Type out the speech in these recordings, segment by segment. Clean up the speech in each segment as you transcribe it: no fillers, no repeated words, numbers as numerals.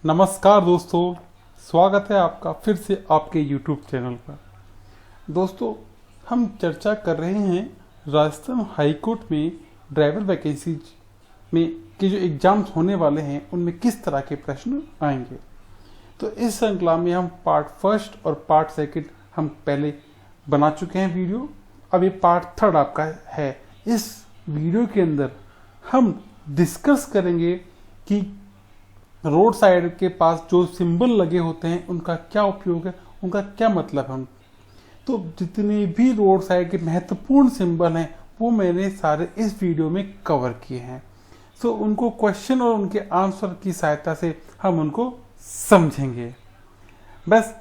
नमस्कार दोस्तों, स्वागत है आपका फिर से आपके YouTube चैनल पर। दोस्तों, हम चर्चा कर रहे हैं राजस्थान हाई कोर्ट में ड्राइवर वैकेंसीज में के जो एग्ज़ाम्स होने वाले हैं उनमें किस तरह के प्रश्न आएंगे। तो इस श्रृंखला में हम पार्ट फर्स्ट और पार्ट सेकंड हम पहले बना चुके हैं वीडियो। अब ये पार्ट थर्ड आपका है। इस वीडियो के अंदर हम डिस्कस करेंगे कि रोड साइड के पास जो सिंबल लगे होते हैं उनका क्या उपयोग है, उनका क्या मतलब है। तो जितने भी रोड साइड के महत्वपूर्ण सिंबल हैं वो मैंने सारे इस वीडियो में कवर किए हैं। सो उनको क्वेश्चन और उनके आंसर की सहायता से हम उनको समझेंगे। बस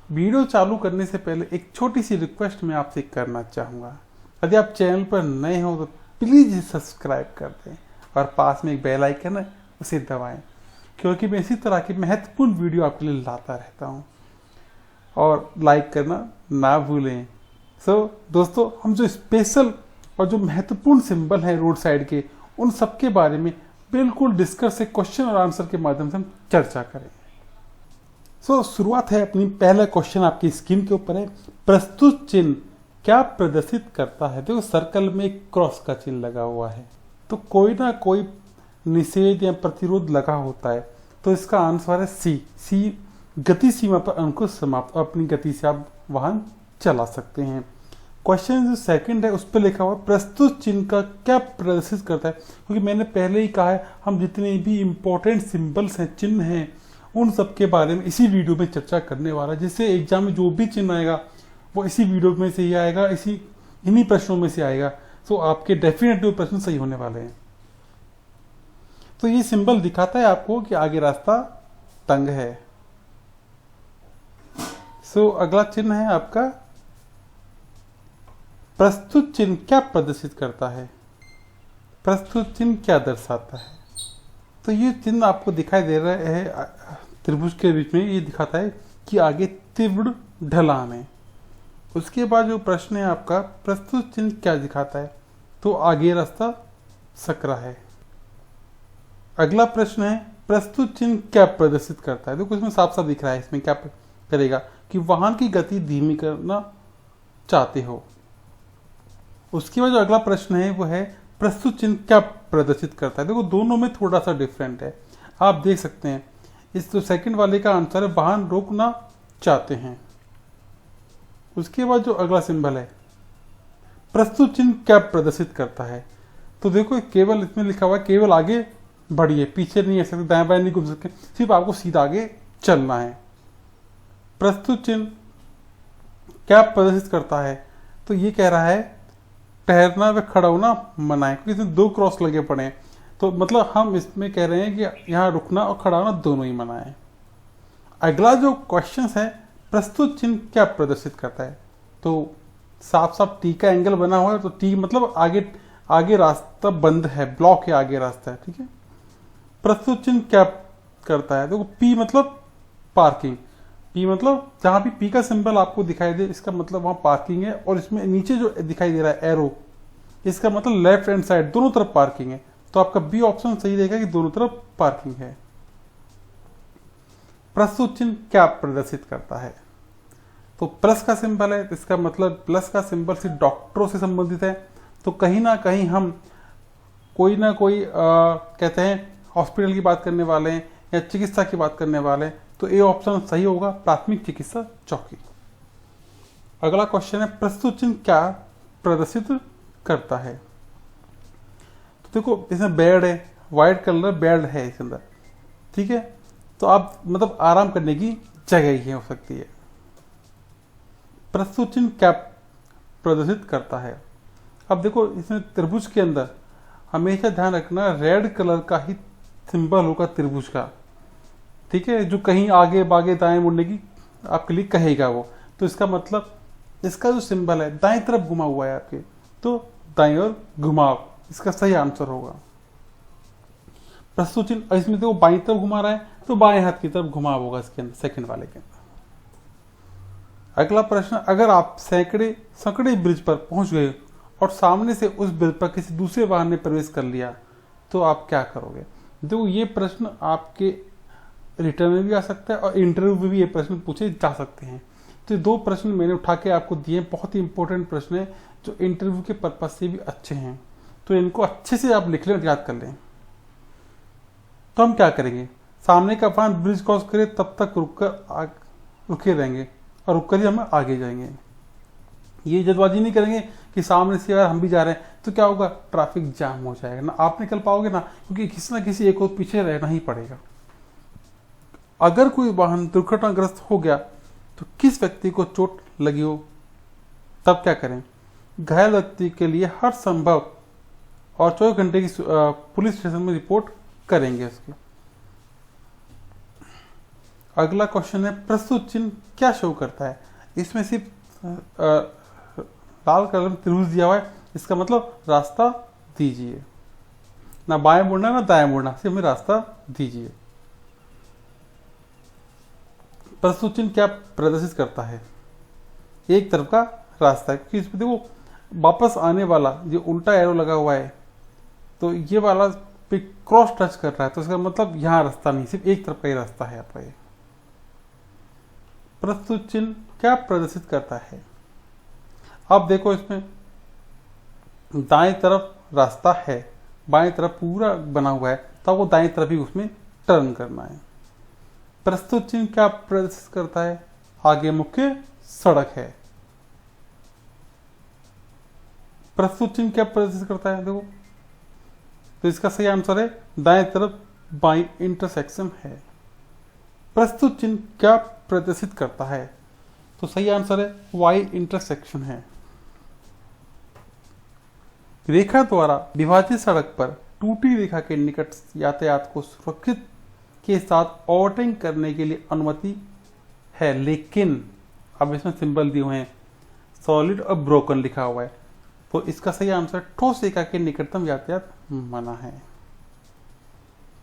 वीडियो चालू करने से पहले एक छोटी सी रिक्वेस्ट मैं आपसे करना चाहूँगा। यदि आप चैनल पर नए हो तो प्लीज़ सब्सक्राइब कर दें और पास में एक बेल आइकन है उसे दबाएं, क्योंकि मैं इसी तरह की महत्वपूर्ण वीडियो आपके लिए लाता रहता हूं। और लाइक करना ना भूलें। दोस्तों, हम जो स्पेशल और जो महत्वपूर्ण सिंबल हैं रोड साइड के, उन सब के बारे में बिल्कुल डिस्कस से क्वेश्चन और आंसर के माध्यम से हम चर्चा करेंगे। शुरुआत है अपनी। पहला क्वेश्चन आपकी स्क्रीन के ऊपर है। प्रस्तुत चिन्ह क्या प्रदर्शित करता है? देखो, सर्कल में एक क्रॉस का चिन्ह लगा हुआ है, तो कोई ना कोई निषेध या प्रतिरोध लगा होता है। तो इसका आंसर है सी गति सीमा पर अंकुश समाप्त। अपनी गति से आप वाहन चला सकते हैं। क्वेश्चन जो सेकंड है उस पर लिखा हुआ प्रस्तुत चिन्ह का क्या प्रदर्शित करता है? क्योंकि मैंने पहले ही कहा है हम जितने भी इंपॉर्टेंट सिंबल्स हैं, चिन्ह हैं, उन सब के बारे में इसी वीडियो में चर्चा करने वाला है। जिससे एग्जाम में जो भी चिन्ह आएगा वो इसी वीडियो में से ही आएगा, इन्हीं प्रश्नों में से आएगा। तो आपके डेफिनेटली प्रश्न सही होने वाले हैं। तो ये सिंबल दिखाता है आपको कि आगे रास्ता तंग है। अगला चिन्ह है आपका प्रस्तुत चिन्ह क्या प्रदर्शित करता है? प्रस्तुत चिन्ह क्या दर्शाता है? तो ये चिन्ह आपको दिखाई दे रहा है त्रिभुज के बीच में। ये दिखाता है कि आगे तीव्र ढलान है। उसके बाद जो प्रश्न है आपका प्रस्तुत चिन्ह क्या दिखाता है? तो आगे रास्ता सकरा है। अगला प्रश्न है प्रस्तुत चिन्ह क्या प्रदर्शित करता है? देखो, इसमें साफ साफ दिख रहा है इसमें क्या करेगा कि वाहन की गति धीमी करना चाहते हो। उसके बाद जो अगला प्रश्न है वो है प्रस्तुत चिन्ह क्या प्रदर्शित करता है? देखो, दोनों में थोड़ा सा डिफरेंट है। आप देख सकते हैं इस तो सेकंड वाले का आंसर है वाहन रोकना चाहते हैं। उसके बाद जो अगला सिंबल है प्रस्तुत चिन्ह क्या प्रदर्शित करता है? तो देखो, केवल इसमें लिखा हुआ है केवल आगे बढ़िए, पीछे नहीं आ सकते, दाएं बाएं नहीं घूम सकते, सिर्फ आपको सीधा आगे चलना है। प्रस्तुत चिन्ह क्या प्रदर्शित करता है? तो ये कह रहा है ठहरना व खड़ा होना मना है, क्योंकि इसमें दो क्रॉस लगे पड़े हैं। तो मतलब हम इसमें कह रहे हैं कि यहाँ रुकना और खड़ा होना दोनों ही मना है। अगला जो क्वेश्चन है प्रस्तुत चिन्ह क्या प्रदर्शित करता है? तो साफ साफ टी का एंगल बना हुआ है, तो टी मतलब आगे रास्ता बंद है, ब्लॉक है, आगे रास्ता है। ठीक है। प्रस्तुत चिन्ह क्या करता है? देखो, पी मतलब पार्किंग। पी मतलब जहां भी पी का सिंबल आपको दिखाई दे, इसका मतलब वहां पार्किंग है। और इसमें नीचे जो दिखाई दे रहा है एरो, इसका मतलब लेफ्ट हैंड साइड दोनों तरफ पार्किंग है। तो आपका बी ऑप्शन सही रहेगा कि दोनों तरफ पार्किंग है। प्रस्तुत चिन्ह क्या प्रदर्शित करता है? तो प्लस का सिंबल है, इसका मतलब प्लस का सिंबल सिर्फ डॉक्टरों से संबंधित है। तो कहीं ना कहीं हम कोई ना कोई कहते हैं हॉस्पिटल की बात करने वाले हैं या चिकित्सा की बात करने वाले हैं। तो ए ऑप्शन सही होगा, प्राथमिक चिकित्सा चौकी। अगला क्वेश्चन है प्रस्तुत चिन्ह क्या प्रदर्शित करता है? तो देखो, इसमें बेड है, व्हाइट कलर बेड है इसके अंदर। ठीक है। तो आप मतलब आराम करने की जगह ही हो सकती है। प्रस्तुत चिन्ह क्या प्रदर्शित करता है? अब देखो, इसमें त्रिभुज के अंदर हमेशा ध्यान रखना रेड कलर का ही सिंबल होगा त्रिभुज का। ठीक है। जो कहीं आगे बागे दाएं मुड़ने की आपके लिए कहेगा वो। तो इसका मतलब इसका जो सिंबल है दाएं तरफ घुमा हुआ है आपके, तो दाएं ओर घुमाव इसका सही आंसर होगा। प्रस्तुत चिन्ह इसमें देखो बाईं तरफ घुमा रहा है, तो बाएं हाथ की तरफ घुमाव होगा इसके अंदर, सेकंड वाले के अंदर। अगला प्रश्न, अगर आप सकड़े ब्रिज पर पहुंच गए और सामने से उस ब्रिज पर किसी दूसरे वाहन ने प्रवेश कर लिया तो आप क्या करोगे? देखो, ये प्रश्न आपके रिटर्न में भी आ सकता है और इंटरव्यू में भी ये प्रश्न पूछे जा सकते हैं। तो ये 2 प्रश्न मैंने उठा के आपको दिए, बहुत ही इंपॉर्टेंट प्रश्न है जो इंटरव्यू के पर्पज से भी अच्छे हैं। तो इनको अच्छे से आप लिख लें और याद कर लें। तो हम क्या करेंगे, सामने का वाहन ब्रिज क्रॉस करे तब तक रुके रहेंगे और रुककर ही हम आगे जाएंगे। ये जल्दबाजी नहीं करेंगे कि सामने से अगर हम भी जा रहे हैं तो क्या होगा, ट्रैफिक जाम हो जाएगा ना, आप निकल पाओगे ना, क्योंकि किसी ना किसी एक और पीछे रहना ही पड़ेगा। अगर कोई वाहन दुर्घटनाग्रस्त हो गया तो किस व्यक्ति को चोट लगी हो तब क्या करें, घायल व्यक्ति के लिए हर संभव और 24 घंटे की पुलिस स्टेशन में रिपोर्ट करेंगे उसकी। अगला क्वेश्चन है, प्रस्तुत चिन्ह क्या शो करता है। इसमें सिर्फ लाल कलर में त्रिभुज दिया हुआ है, इसका मतलब रास्ता दीजिए, ना बाएं मुड़ना ना दाएं मुड़ना, सिर्फ हमें रास्ता दीजिए। प्रस्तुत चिन्ह क्या प्रदर्शित करता है, एक तरफ का रास्ता है, क्योंकि इसमें देखो वापस आने वाला जो उल्टा एरो लगा हुआ है तो ये वाला पे क्रॉस टच कर रहा है, तो इसका मतलब यहाँ रास्ता नहीं, सिर्फ एक तरफ का ही रास्ता है आपका ये। प्रस्तुत चिन्ह क्या प्रदर्शित करता है, अब देखो इसमें दाएं तरफ रास्ता है, बाएं तरफ पूरा बना हुआ है, तो वो दाएं तरफ ही उसमें टर्न करना है। प्रस्तुत चिन्ह क्या प्रदर्शित करता है, आगे मुख्य सड़क है। प्रस्तुत चिन्ह क्या प्रदर्शित करता है, देखो तो इसका सही आंसर है दाएं तरफ बाई इंटरसेक्शन है। प्रस्तुत चिन्ह क्या प्रदर्शित करता है, तो सही आंसर है वाई इंटरसेक्शन है। रेखा द्वारा विभाजित सड़क पर टूटी रेखा के निकट यातायात को सुरक्षित के साथ ओवरटेकिंग करने के लिए अनुमति है, लेकिन अब इसमें सिंबल दिए हुए हैं सॉलिड और ब्रोकन लिखा हुआ है, तो इसका सही आंसर ठोस रेखा के निकटतम यातायात मना है।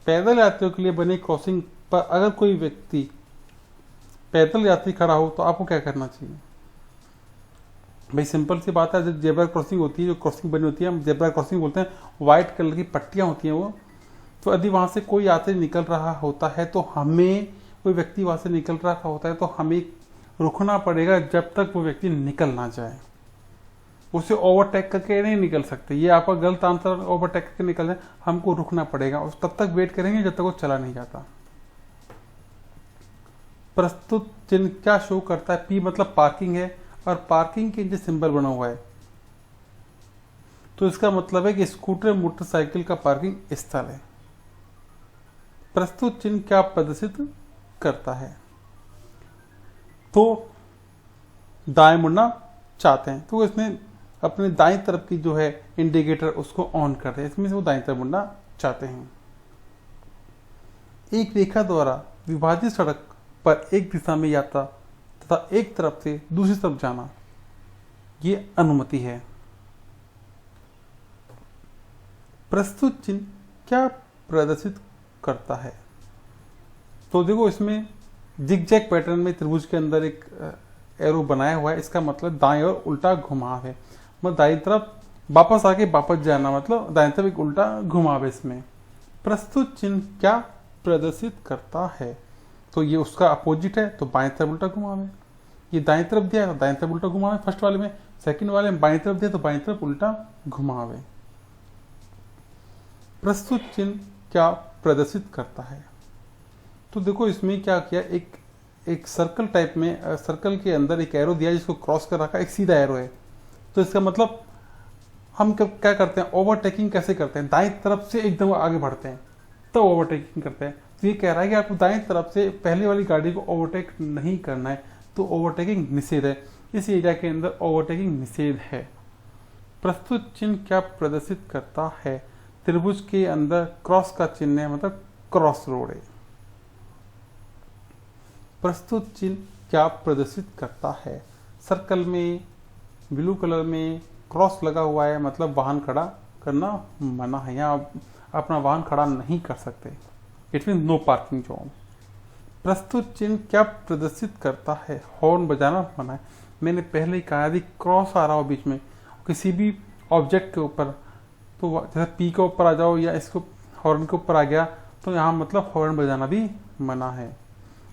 पैदल यात्रियों के लिए बने क्रॉसिंग पर अगर कोई व्यक्ति पैदल यात्री खड़ा हो तो आपको क्या करना चाहिए। भाई सिंपल सी बात है, जब जेब्रा क्रॉसिंग होती है, जो क्रॉसिंग बनी होती है हम जेब्रा क्रॉसिंग बोलते हैं, व्हाइट कलर की पट्टियां होती हैं वो, तो यदि वहां से कोई यात्री निकल रहा होता है तो हमें, कोई व्यक्ति वहां से निकल रहा होता है तो हमें रुकना पड़ेगा जब तक वो व्यक्ति निकल ना जाए, उसे ओवरटेक करके नहीं निकल सकते। ये आपका गलत आंसर, ओवरटेक करके निकल जाए, हमको रुकना पड़ेगा और तब तक वेट करेंगे जब तक वो चला नहीं जाता। प्रस्तुत चिन्ह क्या शो करता है, पी मतलब पार्किंग है और पार्किंग के नीचे सिंबल बना हुआ है, तो इसका मतलब है कि स्कूटर मोटरसाइकिल का पार्किंग स्थल है। प्रस्तुत चिन्ह क्या प्रदर्शित करता है, तो दाएं मुड़ना चाहते हैं तो इसमें अपने दाएं तरफ की जो है इंडिकेटर उसको ऑन कर रहे हैं, इसमें से वो दाएं तरफ मुड़ना चाहते हैं। एक रेखा द्वारा विभाजित सड़क पर एक दिशा में यात्रा तथा एक तरफ से दूसरी तरफ जाना, ये अनुमति है। प्रस्तुत चिन्ह क्या प्रदर्शित करता है, तो देखो इसमें जिगजैग पैटर्न में त्रिभुज के अंदर एक एरो बनाया हुआ है, इसका मतलब दाएं और उल्टा घुमाव है, मतलब दाएं तरफ वापस आके वापस जाना, मतलब दाएं तरफ एक उल्टा घुमाव है इसमें। प्रस्तुत चिन्ह क्या प्रदर्शित करता है, तो ये उसका अपोजिट है, तो बाएं तरफ उल्टा घुमाव है। ये दाएं तरफ दिया है तो दाएं तरफ उल्टा घुमाव है फर्स्ट वाले में, सेकंड वाले में बाएं तरफ दिया तो बाएं तरफ उल्टा घुमाव है। प्रस्तुत चिन्ह क्या प्रदर्शित करता है, तो देखो इसमें क्या किया, एक सर्कल टाइप में, सर्कल के अंदर एक एरो दिया जिसको क्रॉस कर रखा, एक सीधा एरो है, तो इसका मतलब हम क्या करते हैं, ओवरटेकिंग कैसे करते हैं, दाएं तरफ से एकदम आगे बढ़ते हैं तो ओवरटेकिंग करते हैं। तो ये कह रहा है कि आपको दाएं तरफ से पहले वाली गाड़ी को ओवरटेक नहीं करना है, तो ओवरटेकिंग निषेध है, इस एरिया के अंदर ओवरटेकिंग निषेध है। प्रस्तुत चिन्ह क्या प्रदर्शित करता है, त्रिभुज के अंदर क्रॉस का चिन्ह है, मतलब क्रॉस रोड है। प्रस्तुत चिन्ह क्या प्रदर्शित करता है, सर्कल में ब्लू कलर में क्रॉस लगा हुआ है, मतलब वाहन खड़ा करना मना है, यहाँ अपना वाहन खड़ा नहीं कर सकते, it mean no parking zone. प्रस्तुत चिन्ह क्या प्रदर्शित करता है, हॉर्न बजाना मना है। मैंने पहले ही कहा यदि क्रॉस आ रहा हो बीच में किसी भी ऑब्जेक्ट के ऊपर, तो जैसे पी के ऊपर आ जाओ या इसको हॉर्न के ऊपर आ गया, तो यहाँ मतलब हॉर्न बजाना भी मना है।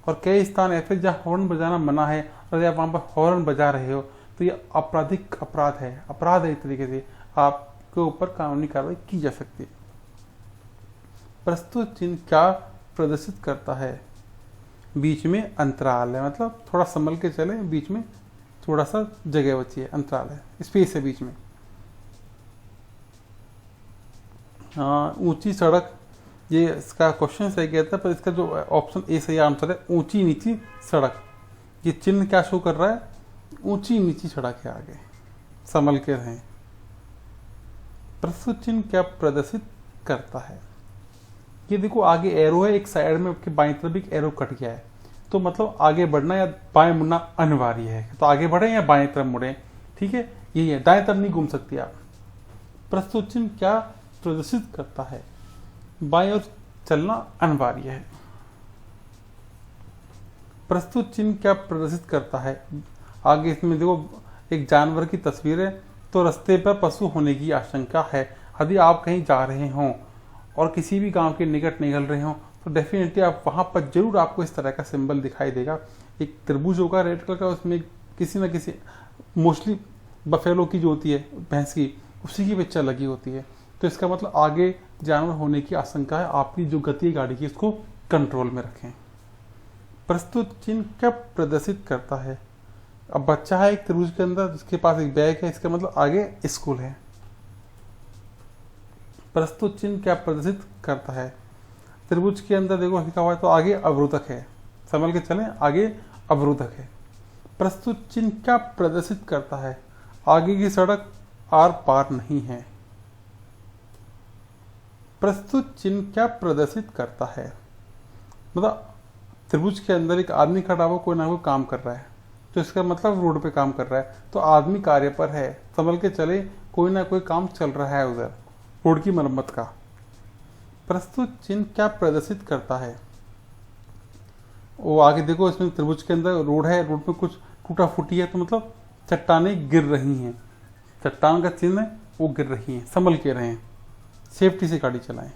और कई स्थान ऐसे जहाँ हॉर्न बजाना मना है और आप वहाँ पर हॉर्न बजा रहे हो तो ये आपराधिक अपराध है, अपराध है। इस तरीके से आपके ऊपर कानूनी कार्रवाई की जा सकती है। प्रस्तुत चिन्ह क्या प्रदर्शित करता है? बीच में अंतराल है, मतलब थोड़ा संभल के चले, बीच में थोड़ा सा जगह बची है, अंतराल है, स्पेस है बीच में। ऊंची सड़क, ये इसका क्वेश्चन सही कहता है पर इसका जो ऑप्शन ए सही आंसर है, ऊंची नीची सड़क। ये चिन्ह क्या शो कर रहा है? ऊंची नीची सड़क है, आगे संभल के रहें। प्रस्तुत चिन्ह क्या प्रदर्शित करता है? ये देखो आगे एरो है, एक साइड में आपके बाईं तरफ एक एरो कट गया है, तो मतलब आगे बढ़ना या बाएं मुड़ना अनिवार्य है। तो आगे बढ़े या बाएं तरफ मुड़े, ठीक है, यही है, दाएं तरफ नहीं घूम सकती आप। प्रस्तुत चिन्ह क्या प्रदर्शित करता है? बाएं ओर चलना अनिवार्य है। प्रस्तुत चिन्ह क्या प्रदर्शित करता है? आगे इसमें देखो एक जानवर की तस्वीर है, तो रास्ते पर पशु होने की आशंका है। यदि आप कहीं जा रहे हों और किसी भी गांव के निकट निकल रहे हों तो डेफिनेटली आप वहां पर जरूर आपको इस तरह का सिंबल दिखाई देगा। एक त्रिभुज होगा रेड कलर का, उसमें किसी न किसी, मोस्टली बफेलो की जो होती है, भैंस की, उसी की पिक्चर लगी होती है। तो इसका मतलब आगे जानवर होने की आशंका है। आपकी जो गति है गाड़ी की, उसको कंट्रोल में रखें। प्रस्तुत चिन्ह क्या प्रदर्शित करता है? अब बच्चा है एक त्रिभुज के अंदर, उसके पास एक बैग है, इसका मतलब आगे स्कूल है। प्रस्तुत चिन्ह क्या प्रदर्शित करता है? त्रिभुज के अंदर देखो लिखा हुआ है, तो आगे अवरोधक है, संभल के चलें, आगे अवरोधक है। प्रस्तुत चिन्ह क्या प्रदर्शित करता है? आगे की सड़क आर पार नहीं है। प्रस्तुत चिन्ह क्या प्रदर्शित करता है? मतलब त्रिभुज के अंदर एक आदमी खड़ा हुआ कोई ना कोई काम कर रहा है, तो इसका मतलब रोड पे काम कर रहा है, तो आदमी कार्य पर है, संभल के चले, कोई ना कोई काम चल रहा है उधर, रोड की मरम्मत का। प्रस्तुत चिन्ह क्या प्रदर्शित करता है? वो आगे देखो, इसमें त्रिभुज के अंदर रोड है, रोड पे कुछ टूटा फूटी है, तो मतलब चट्टानें गिर रही हैं, चट्टान का चिन्ह है, वो गिर रही हैं, संभल के रहें, सेफ्टी से गाड़ी चलाएं।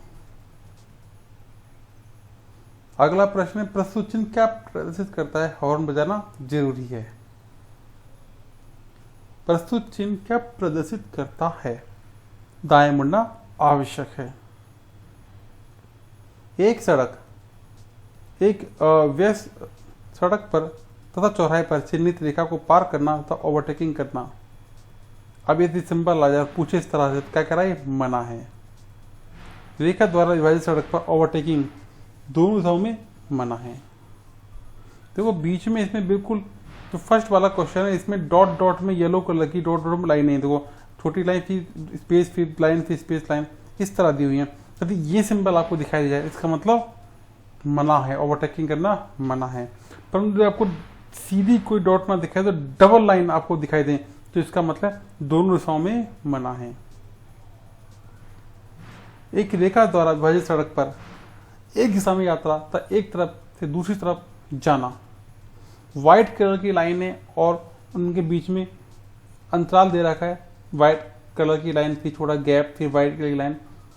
अगला प्रश्न है, प्रस्तुत चिन्ह क्या प्रदर्शित करता है? हॉर्न बजाना जरूरी है। प्रस्तुत चिन्ह क्या प्रदर्शित करता है? दाएं मुड़ना आवश्यक है। एक सड़क, एक व्यस्त सड़क पर तथा चौराहे पर चिन्हित रेखा को पार करना तथा ओवरटेकिंग करना। अब यदि सिंबल आ जाए पूछे इस तरह से, क्या कह रहा है? मना है। रेखा द्वारा विभाजित सड़क पर ओवरटेकिंग दोनों दिशाओं में मना है। देखो बीच में इसमें बिल्कुल जो फर्स्ट वाला क्वेश्चन है, इसमें डॉट डॉट में येलो कलर की डॉट डॉट में लाइन है, देखो छोटी लाइन थी, स्पेस फिर लाइन थी, स्पेस लाइन, इस तरह दी हुई है। यदि ये सिंबल आपको दिखाई दे जाए, इसका मतलब मना है, ओवरटेकिंग करना मना है। परंतु आपको सीधी कोई डॉट ना दिखाए तो डबल लाइन आपको दिखाई दे, तो इसका मतलब दोनों दिशाओं में मना है। एक रेखा द्वारा विभाजित सड़क पर एक दिशा में यात्रा तथा एक तरफ से दूसरी तरफ जाना। व्हाइट कलर की लाइन है और उनके बीच में अंतराल दे रखा है, व्हाइट कलर की लाइन, फिर थोड़ा गैप, फिर व्हाइट कलर की लाइन,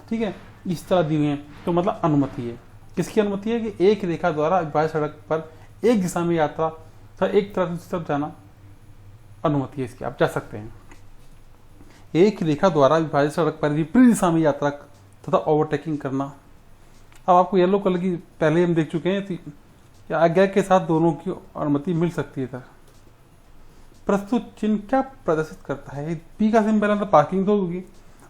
ठीक है, इस तरह दी हुई है, तो मतलब अनुमति है। किसकी अनुमति है? कि एक रेखा द्वारा विभाजित सड़क पर एक दिशा में यात्रा तथा एक तरफ से दूसरी तरफ जाना, अनुमति है इसकी, आप जा सकते हैं। एक रेखा द्वारा विभाजित सड़क पर विपरीत दिशा में यात्रा तथा ओवरटेकिंग करना। अब आपको येलो कलर की पहले हम देख चुके हैं, आज्ञा के साथ दोनों की अनुमति मिल सकती है इधर। प्रस्तुत चिन्ह क्या प्रदर्शित करता है? पी का सिंबल है तो पार्किंग तो होगी,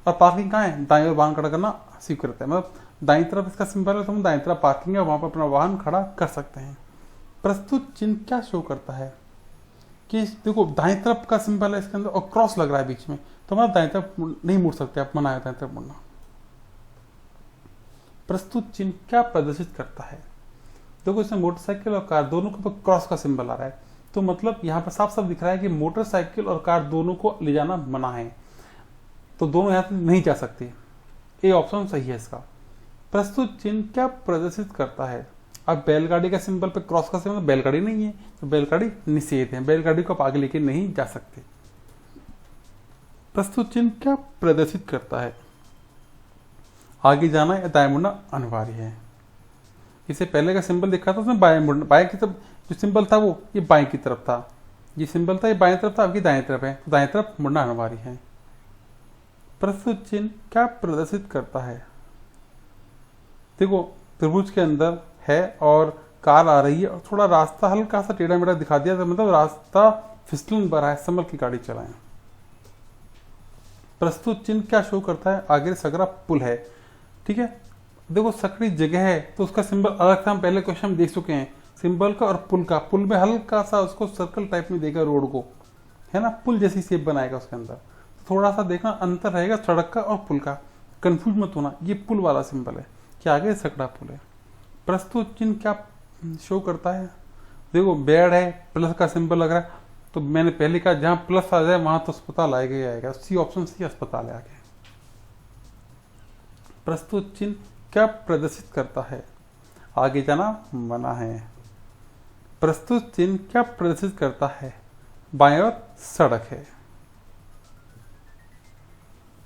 और पार्किंग कहाँ है? दाएं ओर वाहन खड़ा करना स्वीकृत है, मतलब दाईं तरफ इसका सिंबल है तो हम दाईं तरफ पार्किंग है, वहां पर अपना वाहन खड़ा कर सकते हैं। प्रस्तुत चिन्ह क्या शो करता है? कि देखो दाएं तरफ का सिंबल है इसके अंदर और क्रॉस लग रहा है बीच में, तो मतलब दाएं तरफ नहीं मुड़ सकते आप, मना है दाएं तरफ मुड़ना। प्रस्तुत चिन्ह क्या प्रदर्शित करता है? देखो इसमें मोटरसाइकिल और कार दोनों के ऊपर क्रॉस का सिंबल आ रहा है, तो मतलब यहाँ पर साफ साफ दिख रहा है कि मोटरसाइकिल और कार दोनों को ले जाना मना है, तो दोनों यहाँ से नहीं जा सकते। ये ऑप्शन सही है इसका। प्रस्तुत चिन्ह क्या प्रदर्शित करता है? अब बैलगाड़ी का सिंबल पे क्रॉस का सिंबल, बैलगाड़ी नहीं है तो बैलगाड़ी निषेध है, बैलगाड़ी को आप आगे लेके नहीं जा सकते। प्रस्तुत चिन्ह क्या प्रदर्शित करता है? आगे जाना या दाएं मुड़ना अनिवार्य है। इससे पहले का सिंबल देखा था उसमें बाएं मुड़ना, बाएं की तरफ जो सिंबल था वो ये बाएं की तरफ था, ये सिंबल था ये बाएं तरफ था, आपकी दाएं तरफ है, तो दाएं तरफ मुड़ना अनिवार्य है। प्रस्तुत चिन्ह क्या प्रदर्शित करता है? देखो त्रिभुज के अंदर है और कार आ रही है और थोड़ा रास्ता हल्का सा टेढ़ा मेढ़ा दिखा दिया, तो मतलब रास्ता फिसलन भरा है, संभल की गाड़ी चलाएं। प्रस्तुत चिन्ह क्या शो करता है? आगे सकरा पुल है, ठीक है। देखो सकरी जगह है तो उसका सिंबल अलग था, हम पहले क्वेश्चन में देख चुके हैं सिंबल का और पुल का। पुल में हल्का सा उसको सर्कल टाइप में देगा रोड को, है ना, पुल जैसी शेप बनाएगा उसके अंदर, तो थोड़ा सा देखना अंतर रहेगा सड़क का और पुल का, कंफ्यूज मत होना, ये पुल वाला सिंबल है कि आगे सकड़ा पुल है। प्रस्तुत चिन्ह क्या शो करता है? देखो बेड है, प्लस का सिंबल लग रहा है, तो मैंने पहले कहा जहां प्लस आ जाए वहां तो अस्पताल आएगा ही आएगा, सी ऑप्शन सी अस्पताल है आगे। प्रस्तुत चिन्ह क्या प्रदर्शित करता है? आगे जाना मना है। प्रस्तुत चिन्ह क्या प्रदर्शित करता है? बाएं ओर सड़क है।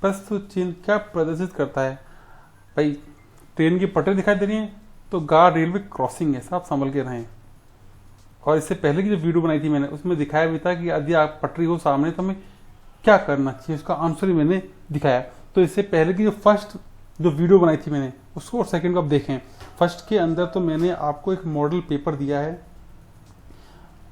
प्रस्तुत चिन्ह क्या प्रदर्शित करता है? भाई ट्रेन की पटरी दिखाई दे रही है तो गार्ड रेलवे क्रॉसिंग है, साहब संभल के रहें। और इससे पहले की जो वीडियो बनाई थी मैंने उसमें दिखाया भी था कि यदि आप पटरी हो सामने तो हमें क्या करना चाहिए, उसका आंसर ही मैंने दिखाया। तो इससे पहले की जो फर्स्ट जो वीडियो बनाई थी मैंने उसको और सेकंड को आप देखें। फर्स्ट के अंदर तो मैंने आपको एक मॉडल पेपर दिया है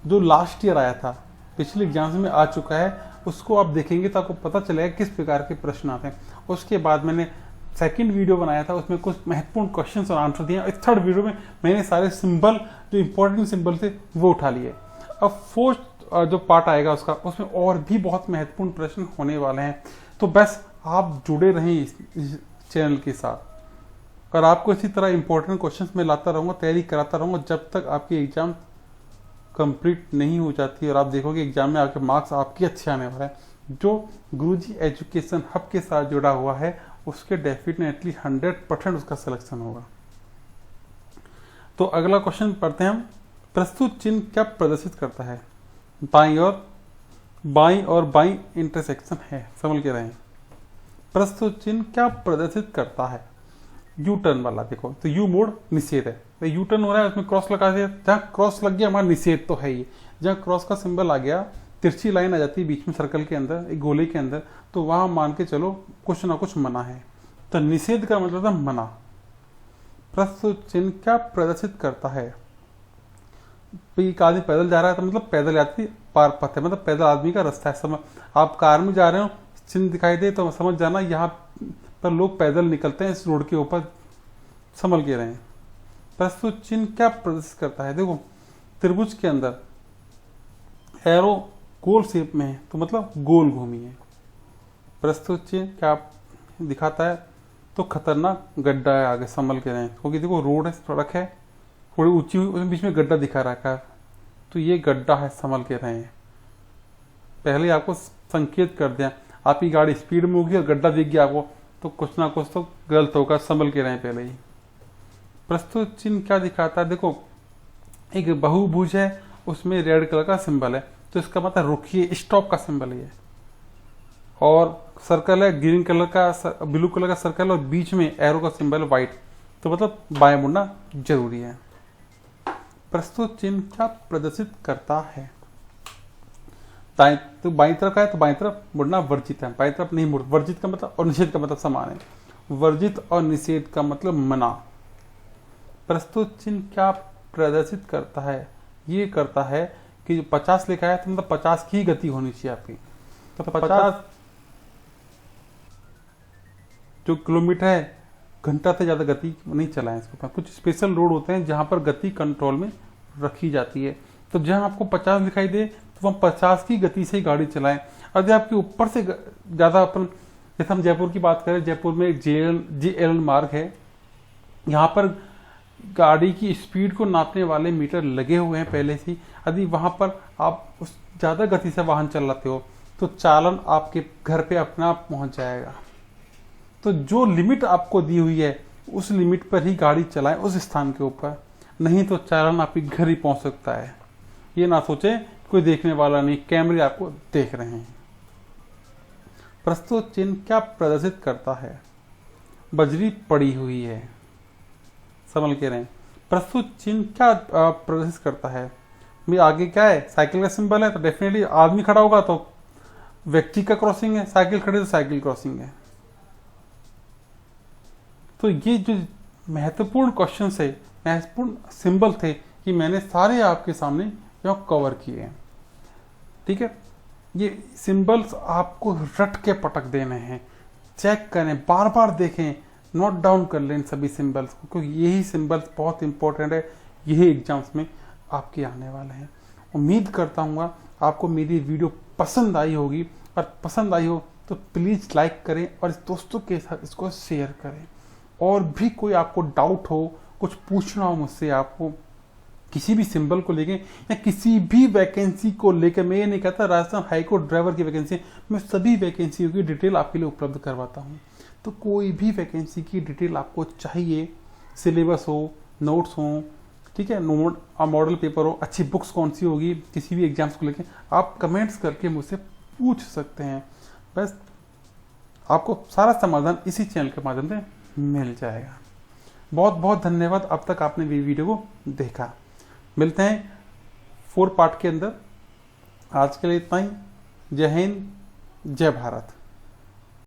जो लास्ट ईयर आया था, पिछले एग्जाम्स में आ चुका है, उसको आप देखेंगे तो आपको पता चलेगा किस प्रकार के प्रश्न आते हैं। उसके बाद मैंने सेकंड वीडियो बनाया था, उसमें कुछ महत्वपूर्ण क्वेश्चंस और आंसर दिए। इस थर्ड वीडियो में मैंने सारे सिंबल जो इंपॉर्टेंट सिंबल थे वो उठा लिए। अब फोर्थ जो पार्ट आएगा उसका, उसमें और भी बहुत महत्वपूर्ण प्रश्न होने वाले हैं। तो बस आप जुड़े रहें इस चैनल के साथ और आपको इसी तरह इंपॉर्टेंट क्वेश्चंस मैं लाता रहूँगा, तैयारी कराता रहूँगा जब तक आपकी एग्जाम कंप्लीट नहीं हो जाती और आप देखोगे एग्जाम में आपके मार्क्स आपके अच्छे आने वाले हैं। जो गुरुजी एजुकेशन हब के साथ जुड़ा हुआ है उसके डेफिनेटली 100% उसका सिलेक्शन होगा। तो अगला क्वेश्चन पढ़ते हैं हम। प्रस्तुत चिन्ह क्या प्रदर्शित करता है? बाईं और बाईं इंटरसेक्शन है, समझ के रहें। प्रस्तुत चिन्ह क्या प्रदर्शित करता है? यू टर्न वाला देखो, तो यू मोड़ निषेध है, तो यू टर्न हो रहा है उसमें क्रॉस लगा दिया, जहाँ क्रॉस लग गया हमारा निषेध तो है ही। जहाँ क्रॉस का सिंबल आ गया, तिरछी लाइन आ जाती है बीच में सर्कल के अंदर, एक गोले के अंदर, तो वहां मान के चलो कुछ ना कुछ मना है, तो निषेध का मतलब था मना। प्रस्तुत चिन्ह क्या प्रदर्शित करता है? एक आदमी पैदल जा रहा है तो मतलब पैदल यात्री पार पथ है, मतलब पैदल आदमी का रास्ता है। समझ, आप कार में जा रहे हो चिन्ह दिखाई दे तो समझ जाना यहाँ पर लोग पैदल निकलते हैं इस रोड के ऊपर, संभल के रहें। प्रस्तुत चिन्ह क्या प्रदर्शित करता है? देखो त्रिभुज के अंदर एरो गोल शेप में है तो मतलब गोल घूमी है। प्रस्तुत चिन्ह क्या दिखाता है? तो खतरनाक गड्ढा है आगे, संभल के रहें, क्योंकि देखो रोड है, सड़क है थोड़ी ऊंची हुई, उसमें बीच में गड्ढा दिखा रखा है, तो ये गड्ढा है, संभल के रहें। पहले आपको संकेत कर दिया, आपकी गाड़ी स्पीड में होगी और गड्ढा दिख गया आपको तो कुछ ना कुछ तो गलत होगा, संभल के रहें पहले ही। प्रस्तुत चिन्ह क्या दिखाता है? देखो एक बहुभुज है, उसमें रेड कलर का सिंबल है तो इसका मतलब रुकिए, स्टॉप का सिंबल है। और सर्कल है ग्रीन कलर का, ब्लू कलर का सर्कल और बीच में एरो का सिंबल व्हाइट, तो मतलब बाएं मुड़ना जरूरी है। प्रस्तुत चिन्ह क्या प्रदर्शित करता है? दाएं तो बाईं तरफ का है तो बाईं तरफ मुड़ना वर्जित है, बाईं तरफ नहीं मुड़। वर्जित का मतलब और निषेध का मतलब समान है, वर्जित और निषेध का मतलब मना। प्रस्तुत चिन्ह क्या प्रदर्शित करता है? ये करता है कि जो 50 लिखा है तो मतलब 50 की गति होनी चाहिए आपकी, तो 50 जो किलोमीटर है घंटा से ज्यादा गति नहीं चलाएं इसके ऊपर। कुछ स्पेशल रोड होते हैं जहां पर गति कंट्रोल में रखी जाती है, तो जहां आपको 50 दिखाई दे तो वह 50 की गति से ही गाड़ी चलाएं। यदि आपके ऊपर से ज्यादा, अपन जैसे हम जयपुर की बात करें, जयपुर में JL मार्ग है, यहाँ पर गाड़ी की स्पीड को नापने वाले मीटर लगे हुए हैं पहले से। यदि वहां पर आप उस ज्यादा गति से वाहन चलाते हो तो चालान आपके घर पे अपने आप पहुंच जाएगा। तो जो लिमिट आपको दी हुई है उस लिमिट पर ही गाड़ी चलाएं उस स्थान के ऊपर, नहीं तो चालान आपके घर ही पहुंच सकता है। ये ना सोचे कोई देखने वाला नहीं, कैमरे आपको देख रहे हैं। प्रस्तुत चिन्ह क्या प्रदर्शित करता है? बजरी पड़ी हुई है, समझ के रहें। प्रस्तुत चिन्ह क्या प्रदर्शित करता है? भाई आगे क्या है, साइकिल का सिंबल है, तो डेफिनेटली आदमी खड़ा होगा तो व्यक्ति का क्रॉसिंग है, साइकिल खड़ी तो साइकिल क्रॉसिंग है। तो ये जो महत्वपूर्ण क्वेश्चन है, महत्वपूर्ण सिंबल थे, कि मैंने सारे आपके सामने यहाँ कवर किए हैं। ठीक है, ये सिंबल्स आपको रट के पटक देने हैं, चेक करें, बार बार देखें, नोट डाउन कर लें इन सभी सिंबल्स को, क्योंकि यही सिंबल्स बहुत इंपॉर्टेंट है, यही एग्जाम्स में आपके आने वाले हैं। उम्मीद करता हूँ आपको मेरी वीडियो पसंद आई होगी, और पसंद आई हो तो प्लीज़ लाइक करें और इस दोस्तों के साथ इसको शेयर करें। और भी कोई आपको डाउट हो, कुछ पूछना हो मुझसे आपको किसी भी सिंबल को लेके या किसी भी वैकेंसी को लेकर, मैं ये नहीं कहता राजस्थान हाईकोर्ट ड्राइवर की वैकेंसी, मैं सभी वैकेंसियों की डिटेल आपके लिए उपलब्ध करवाता हूँ। तो कोई भी वैकेंसी की डिटेल आपको चाहिए, सिलेबस हो, नोट्स हो, ठीक है, मॉडल पेपर हो, अच्छी बुक्स कौन सी होगी, किसी भी एग्जाम्स को लेके आप कमेंट्स करके मुझसे पूछ सकते हैं। बस आपको सारा समाधान इसी चैनल के माध्यम से मिल जाएगा। बहुत बहुत धन्यवाद, अब तक आपने वीडियो को देखा। मिलते हैं 4 पार्ट के अंदर। आज के लिए इतना ही। जय हिंद, जय भारत।